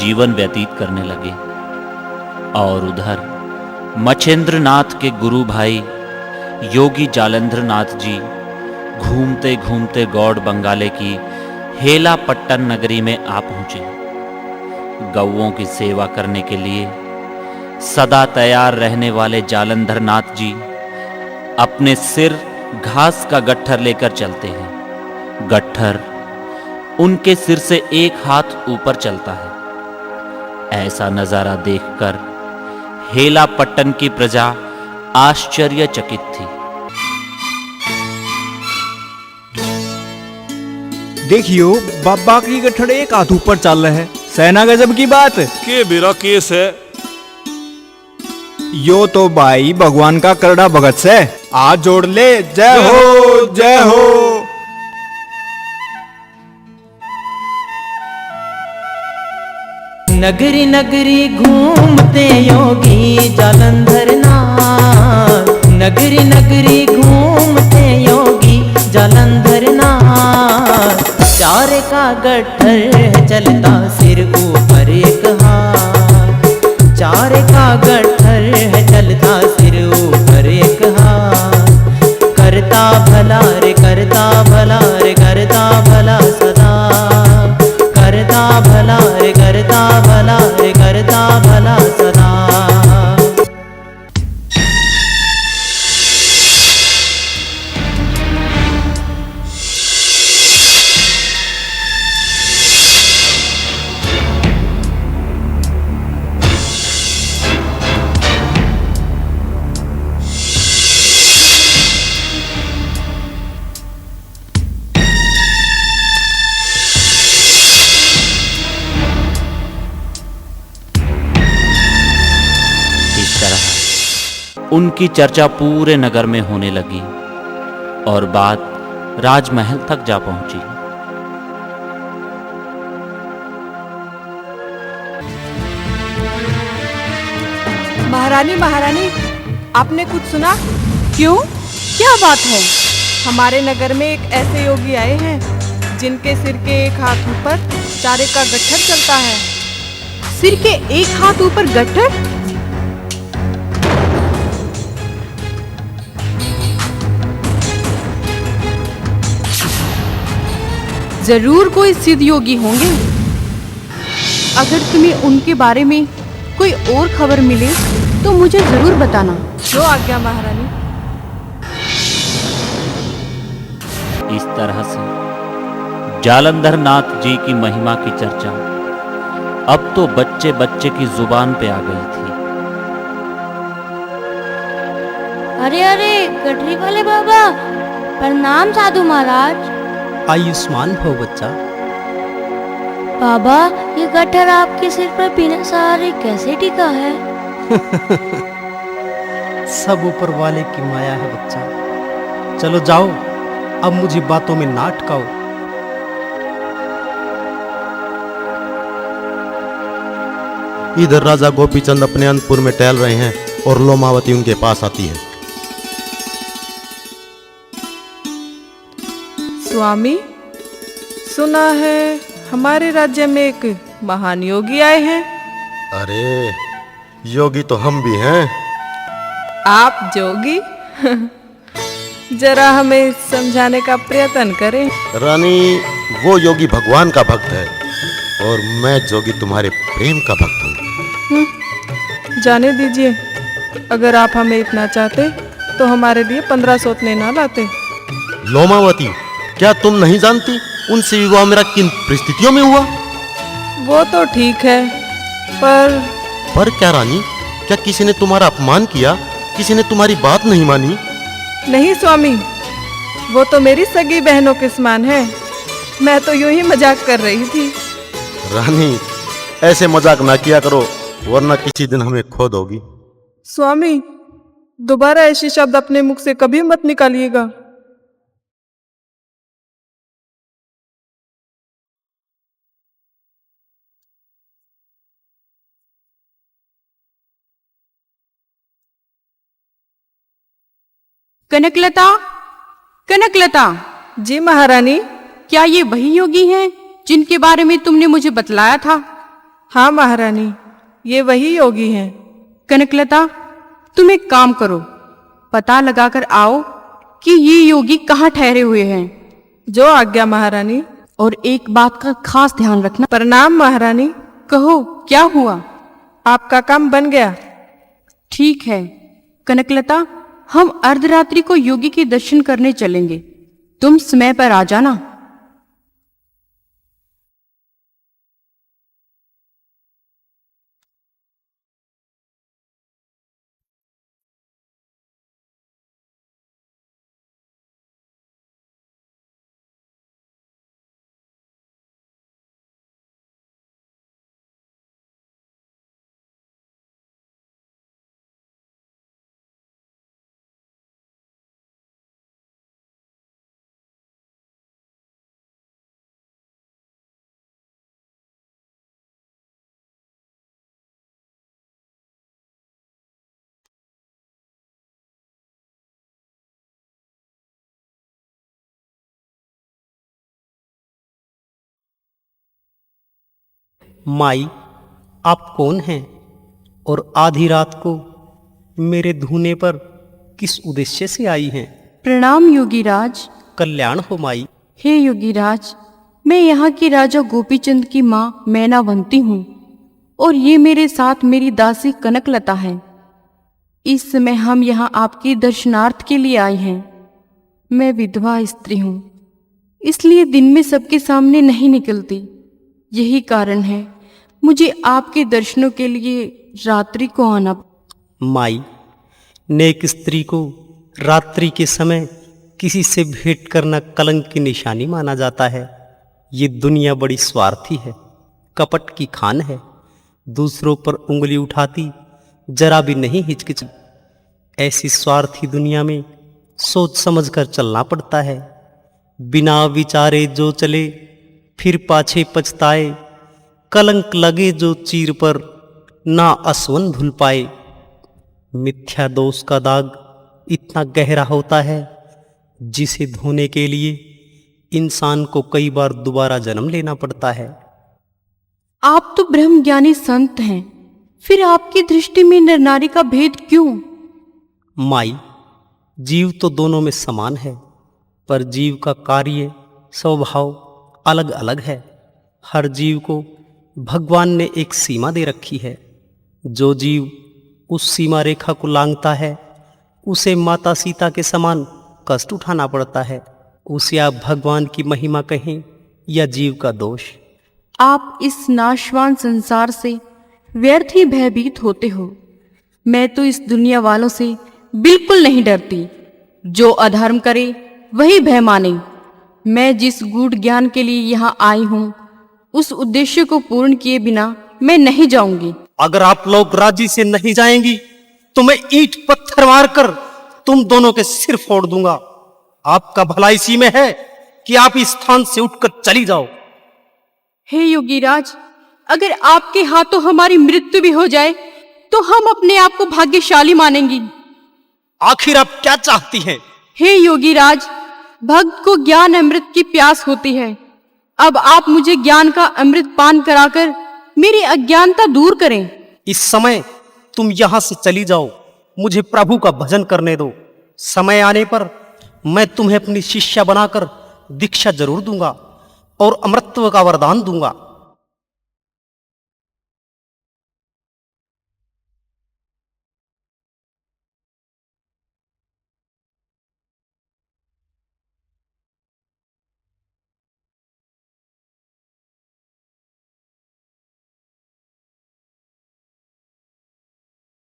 जीवन व्यतीत करने लगे। और उधर मछेंद्रनाथ के गुरु भाई योगी जालंधरनाथ जी घूमते घूमते गौड़ बंगाले की हेलापट्टन नगरी में आ पहुंचे। गौओं की सेवा करने के लिए सदा तैयार रहने वाले जालंधरनाथ जी अपने सिर घास का गट्ठर लेकर चलते हैं। गट्ठर उनके सिर से एक हाथ ऊपर चलता है। ऐसा नजारा देखकर हेलापट्टन की प्रजा आश्चर्यचकित थी। देखियो, बाबा की गठड़ एक हाथ ऊपर चल रहा है। सेना गजब की बात के मेरा केस है। यो तो भाई भगवान का करड़ा भगत से। हाथ जोड़ ले, जय हो जय हो। नगरी नगरी घूमते योगी जालंधरनाथ, नगरी नगरी घूमते योगी जालंधरनाथ। चारे का गट्ठर चलता सिर ऊपर एक हाथ, चारे का गट्ठर चलता सिर ऊपर एक हाथ। करता भला रे करता भला रे करता भला सदा, करता भला रे करता भला रे करता भला सदा। उनकी चर्चा पूरे नगर में होने लगी और बात राजमहल तक जा पहुंची। महारानी महारानी, आपने कुछ सुना? क्यों, क्या बात है? हमारे नगर में एक ऐसे योगी आए हैं जिनके सिर के एक हाथ ऊपर चारे का गट्ठर चलता है। सिर के एक हाथ ऊपर गट्ठर? जरूर कोई सिद्ध योगी होंगे। अगर तुम्हें उनके बारे में कोई और खबर मिले तो मुझे जरूर बताना। जो आज्ञा महारानी। इस तरह से जालंधरनाथ जी की महिमा की चर्चा अब तो बच्चे बच्चे की जुबान पे आ गई थी। अरे अरे गठरी वाले बाबा, प्रणाम साधु महाराज। आयुष्मान हो बच्चा। बाबा, ये गट्ठर आपके सिर पर बिना सहारे कैसे टिका है? सब ऊपर वाले की माया है बच्चा। चलो जाओ, अब मुझे बातों में ना अटकाओ। इधर राजा गोपीचंद अपने अंतपुर में टहल रहे हैं और लोमावती उनके पास आती है। स्वामी, सुना है हमारे राज्य में एक महान योगी आए हैं। अरे योगी तो हम भी हैं। आप जोगी? जरा हमें समझाने का प्रयत्न करें। रानी, वो योगी भगवान का भक्त है और मैं जोगी तुम्हारे प्रेम का भक्त हूँ। जाने दीजिए, अगर आप हमें इतना चाहते तो हमारे लिए 15 सौतने ना लाते। लोमावती, क्या तुम नहीं जानती उनसे विवाह मेरा किन परिस्थितियों में हुआ? वो तो ठीक है, पर क्या रानी, क्या किसी ने तुम्हारा अपमान किया? किसी ने तुम्हारी बात नहीं मानी? नहीं स्वामी, वो तो मेरी सगी बहनों के समान है। मैं तो यूं ही मजाक कर रही थी। रानी, ऐसे मजाक ना किया करो, वरना किसी दिन हमें खो दोगी। स्वामी, दोबारा ऐसे शब्द अपने मुख से कभी मत निकालिएगा। कनकलता, कनकलता। जी महारानी। क्या ये वही योगी हैं जिनके बारे में तुमने मुझे बतलाया था? हाँ महारानी, ये वही योगी हैं। कनकलता, तुम एक काम करो, पता लगाकर आओ कि ये योगी कहाँ ठहरे हुए हैं। जो आज्ञा महारानी। और एक बात का खास ध्यान रखना। प्रणाम महारानी। कहो, क्या हुआ? आपका काम बन गया। ठीक है कनकलता, हम अर्धरात्रि को योगी के दर्शन करने चलेंगे। तुम समय पर आ जाना। माई, आप कौन हैं और आधी रात को मेरे धूने पर किस उद्देश्य से आई हैं? प्रणाम योगीराज। कल्याण हो माई। हे योगीराज, मैं यहाँ की राजा गोपीचंद की माँ मैनावंती हूँ और ये मेरे साथ मेरी दासी कनकलता है। इस समय हम यहाँ आपके दर्शनार्थ के लिए आए हैं। मैं विधवा स्त्री हूँ, इसलिए दिन में सबके सामने नहीं निकलती। यही कारण है मुझे आपके दर्शनों के लिए रात्रि को आना। माई, नेक स्त्री को रात्रि के समय किसी से भेंट करना कलंक की निशानी माना जाता है। ये दुनिया बड़ी स्वार्थी है, कपट की खान है। दूसरों पर उंगली उठाती जरा भी नहीं हिचकिच। ऐसी स्वार्थी दुनिया में सोच समझ कर चलना पड़ता है। बिना विचारे जो चले फिर पाछे पछताए। कलंक लगे जो चीर पर ना असवन धुल पाए। मिथ्या दोष का दाग इतना गहरा होता है जिसे धोने के लिए इंसान को कई बार दोबारा जन्म लेना पड़ता है। आप तो ब्रह्म ज्ञानी संत हैं, फिर आपकी दृष्टि में नर नारी का भेद क्यों? माई, जीव तो दोनों में समान है, पर जीव का कार्य स्वभाव अलग अलग है। हर जीव को भगवान ने एक सीमा दे रखी है। जो जीव उस सीमा रेखा को लांघता है उसे माता सीता के समान कष्ट उठाना पड़ता है। उसे आप भगवान की महिमा कहें या जीव का दोष। आप इस नाशवान संसार से व्यर्थ ही भयभीत होते हो। मैं तो इस दुनिया वालों से बिल्कुल नहीं डरती। जो अधर्म करे वही भय माने। मैं जिस गूढ़ ज्ञान के लिए यहाँ आई हूँ उस उद्देश्य को पूर्ण किए बिना मैं नहीं जाऊंगी। अगर आप लोग राजी से नहीं जाएंगी तो मैं ईंट पत्थर मारकर तुम दोनों के सिर फोड़ दूंगा। आपका भला इसी में है कि आप इस स्थान से उठकर चली जाओ। हे योगीराज, अगर आपके हाथों हमारी मृत्यु भी हो जाए तो हम अपने आप को भाग्यशाली मानेंगी। आखिर आप क्या चाहती हैं? हे योगीराज, भक्त को ज्ञान अमृत की प्यास होती है। अब आप मुझे ज्ञान का अमृत पान कराकर मेरी अज्ञानता दूर करें। इस समय तुम यहां से चली जाओ, मुझे प्रभु का भजन करने दो। समय आने पर मैं तुम्हें अपनी शिष्या बनाकर दीक्षा जरूर दूंगा और अमृतत्व का वरदान दूंगा।